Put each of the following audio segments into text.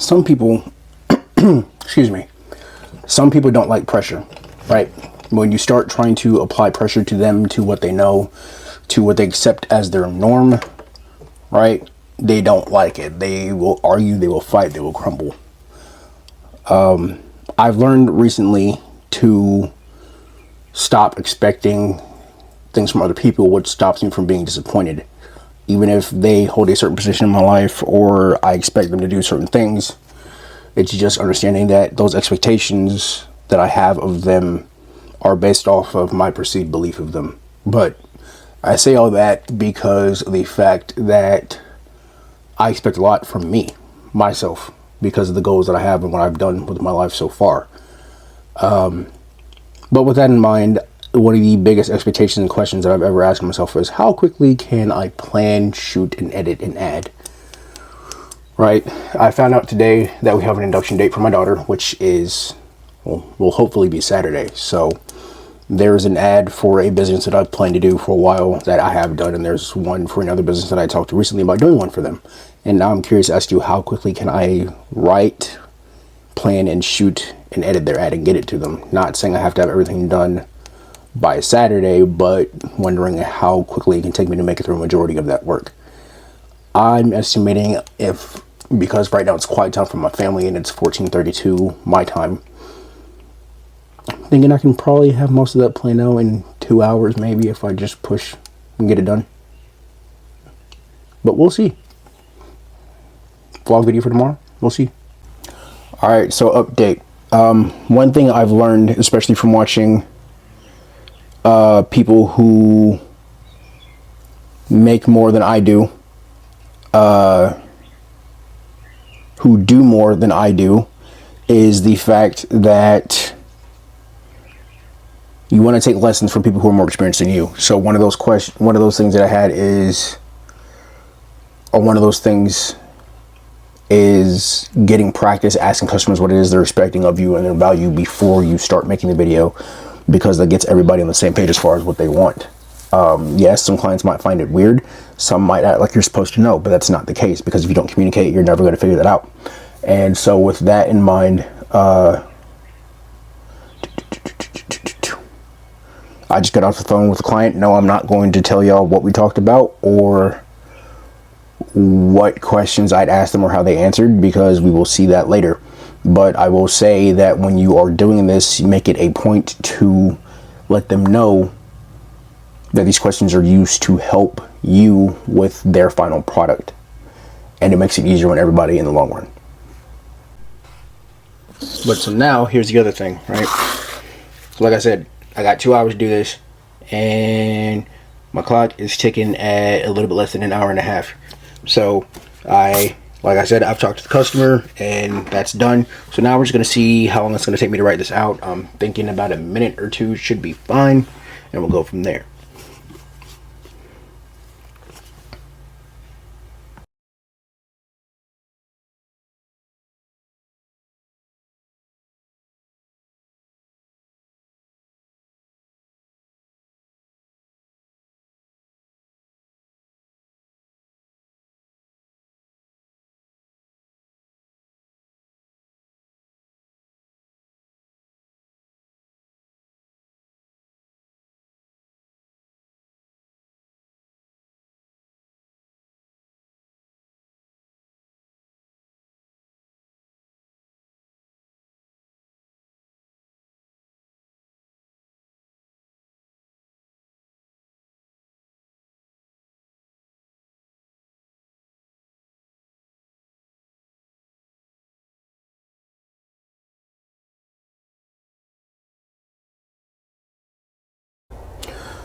some people, excuse me, some people don't like pressure, right? When you start trying to apply pressure to them, to what they know, to what they accept as their norm, right? They don't like it. They will argue, they will fight, they will crumble. I've learned recently to stop expecting things from other people, which stops me from being disappointed. Even if they hold a certain position in my life or I expect them to do certain things, it's just understanding that those expectations that I have of them are based off of my perceived belief of them. But I say all that because of the fact that I expect a lot from myself, because of the goals that I have and what I've done with my life so far. But with that in mind, one of the biggest expectations and questions that I've ever asked myself is, how quickly can I plan, shoot, and edit an ad? Right? I found out today that we have an induction date for my daughter, which is, well, will hopefully be Saturday. So there's an ad for a business that I've planned to do for a while that I have done, and there's one for another business that I talked to recently about doing one for them. And now I'm curious as to how quickly can I write, plan, and shoot and edit their ad and get it to them. Not saying I have to have everything done by Saturday, but wondering how quickly it can take me to make it through a majority of that work. I'm estimating, because right now it's quiet time for my family and it's 14:32 my time, I'm thinking I can probably have most of that planned out in 2 hours, maybe, if I just push and get it done. But we'll see. Vlog video for tomorrow, we'll see. Alright, so update. One thing I've learned, especially from watching people who make more than I do, who do more than I do, is the fact that you want to take lessons from people who are more experienced than you. So one of those things that I had is, or one of those things is getting practice asking customers what it is they're expecting of you and their value before you start making the video, because that gets everybody on the same page as far as what they want. Yes, some clients might find it weird. Some might act like you're supposed to know, but that's not the case, because if you don't communicate, you're never going to figure that out. And so with that in mind, I just got off the phone with the client. No, I'm not going to tell y'all what we talked about or what questions I'd asked them or how they answered, because we will see that later. But I will say that when you are doing this, you make it a point to let them know that these questions are used to help you with their final product, and it makes it easier on everybody in the long run. But so now here's the other thing, right? So like I said, I got 2 hours to do this, and my clock is ticking at a little bit less than an hour and a half. So like I said, I've talked to the customer and that's done. So now we're just going to see how long it's going to take me to write this out. I'm thinking about a minute or two should be fine, and we'll go from there.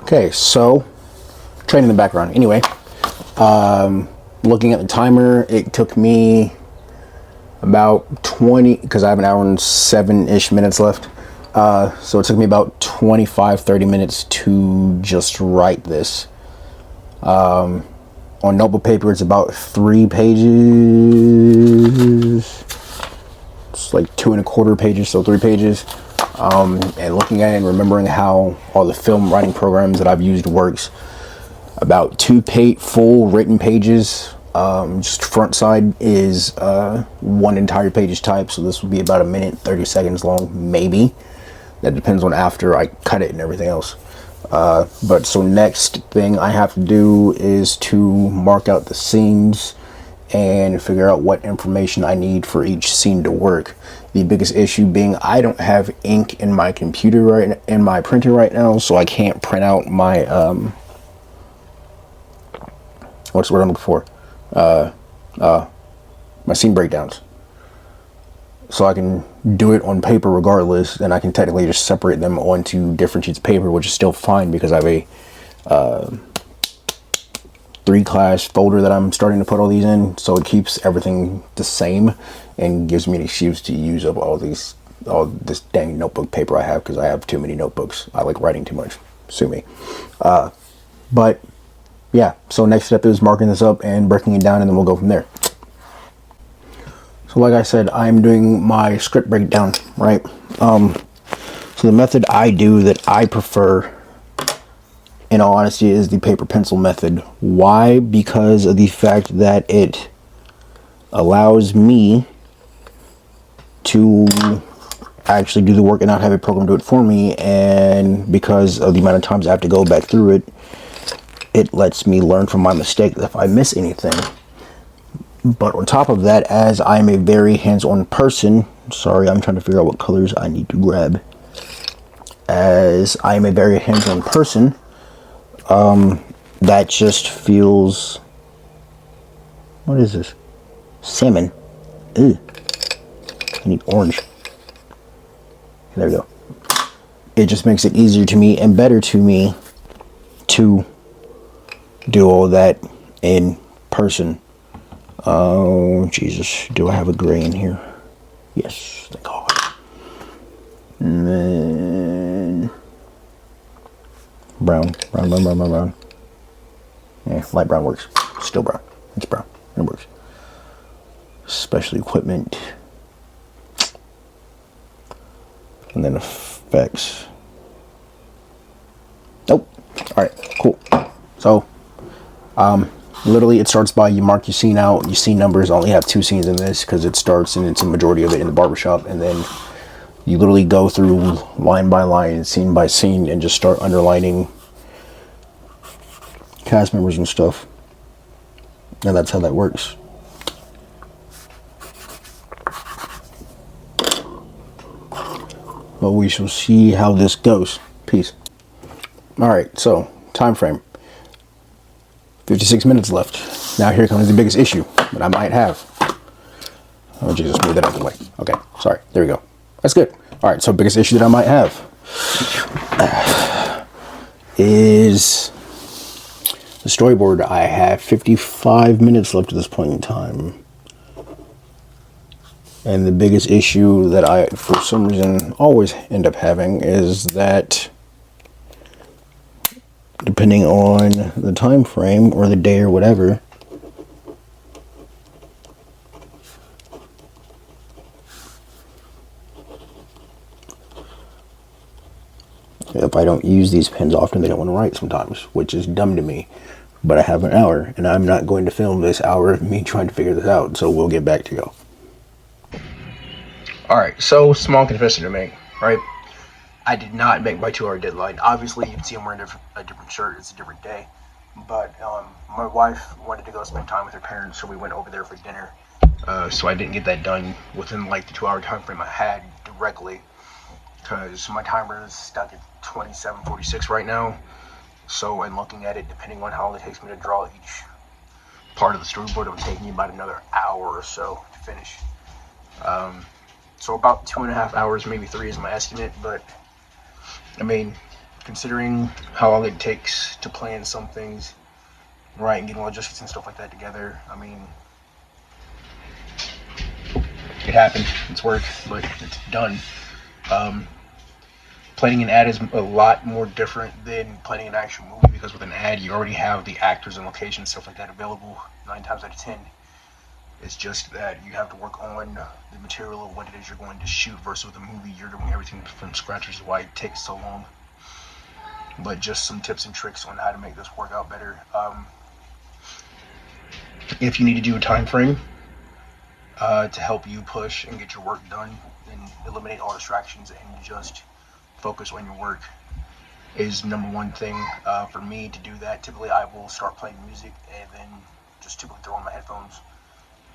Okay, so train in the background. Anyway, looking at the timer, it took me about 20, because I have an hour and 7-ish minutes left. So it took me about 25-30 minutes to just write this. On notebook paper, it's about 3 pages. It's like 2 1/4 pages, so 3 pages. And looking at it and remembering how all the film writing programs that I've used works, about 2 full written pages Just front side is one entire page type, so this will be about 1 minute 30 seconds long, maybe. That depends on after I cut it and everything else. But so next thing I have to do is to mark out the scenes and figure out what information I need for each scene to work. The biggest issue being I don't have ink in my computer in my printer right now, so I can't print out my what's the word I'm looking for? My scene breakdowns. So I can do it on paper regardless, and I can technically just separate them onto different sheets of paper, which is still fine because I have a 3-class folder that I'm starting to put all these in, so it keeps everything the same and gives me an excuse to use up all this dang notebook paper I have, because I have too many notebooks. I like writing too much. Sue me. But yeah, so next step is marking this up and breaking it down, and then we'll go from there. So like I said, I'm doing my script breakdown, right? So the method I do that I prefer, in all honesty, is the paper pencil method. Why? Because of the fact that it allows me to actually do the work and not have a program do it for me, and because of the amount of times I have to go back through it, it lets me learn from my mistakes if I miss anything. But on top of that, as I'm a very hands-on person, sorry, I'm trying to figure out what colors I need to grab. As I'm a very hands-on person, that just feels, what is this? Salmon. Ew. I need orange. There we go. It just makes it easier to me and better to me to do all that in person. Oh, Jesus. Do I have a gray in here? Yes, thank God. And then brown. Yeah, light brown works. Still brown. It's brown. It works. Special equipment. And then effects. Nope. Alright, cool. So, literally, it starts by you mark your scene out. Your scene numbers, I only have 2 scenes in this because it starts and it's a majority of it in the barbershop. And then you literally go through line by line, scene by scene, and just start underlining cast members and stuff. And that's how that works. But we shall see how this goes. Peace. Alright, so, time frame. 56 minutes left. Now here comes the biggest issue that I might have. Oh Jesus, move that out of the way. Okay, sorry. There we go. That's good. All right, so biggest issue that I might have is the storyboard. I have 55 minutes left at this point in time. And the biggest issue that I, for some reason, always end up having is that depending on the time frame or the day or whatever, if I don't use these pens often, they don't want to write sometimes, which is dumb to me. But I have an hour, and I'm not going to film this hour of me trying to figure this out, so we'll get back to you. Alright, so small confession to make, right? I did not make my 2-hour deadline. Obviously, you can see I'm wearing a different shirt. It's a different day. But my wife wanted to go spend time with her parents, so we went over there for dinner. So I didn't get that done within like the 2-hour time frame I had directly, because my timer is stuck at 27:46 right now. So in looking at it, depending on how long it takes me to draw each part of the storyboard, it would take me about another hour or so to finish. So about 2.5 hours, maybe 3 is my estimate. But I mean, considering how long it takes to plan some things, right, and getting logistics and stuff like that together, I mean, it happened. It's work, but it's done. Planning an ad is a lot more different than planning an actual movie, because with an ad, you already have the actors and locations, stuff like that available 9 times out of 10. It's just that you have to work on the material of what it is you're going to shoot, versus with a movie, you're doing everything from scratch, which is why it takes so long. But just some tips and tricks on how to make this work out better. if you need to do a time frame to help you push and get your work done and eliminate all distractions and just focus on your work, is number one thing. For me to do that, typically I will start playing music and then just typically throw on my headphones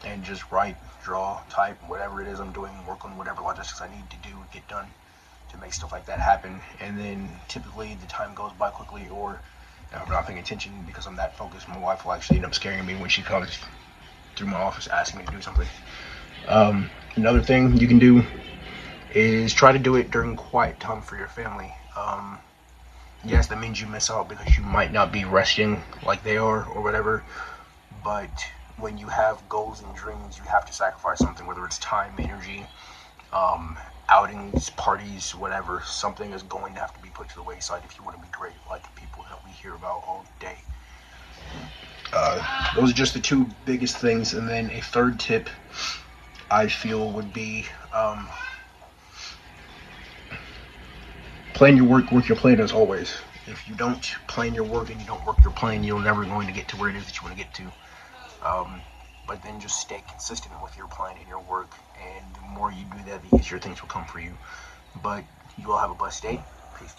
and just write, draw, type, whatever it is I'm doing, work on whatever logistics I need to do, get done to make stuff like that happen. And then typically the time goes by quickly, or if I'm not paying attention because I'm that focused, my wife will actually end up scaring me when she comes through my office asking me to do something. Another thing you can do is try to do it during quiet time for your family. Yes, that means you miss out because you might not be resting like they are or whatever, but when you have goals and dreams, you have to sacrifice something, whether it's time, energy, outings, parties, whatever. Something is going to have to be put to the wayside if you want to be great, like the people that we hear about all day. Those are just the two biggest things. And then a third tip I feel would be plan your work your plan as always. If you don't plan your work and you don't work your plan, you're never going to get to where it is that you want to get to. But then just stay consistent with your plan and your work, and the more you do that, the easier things will come for you. But you all have a blessed day. Peace.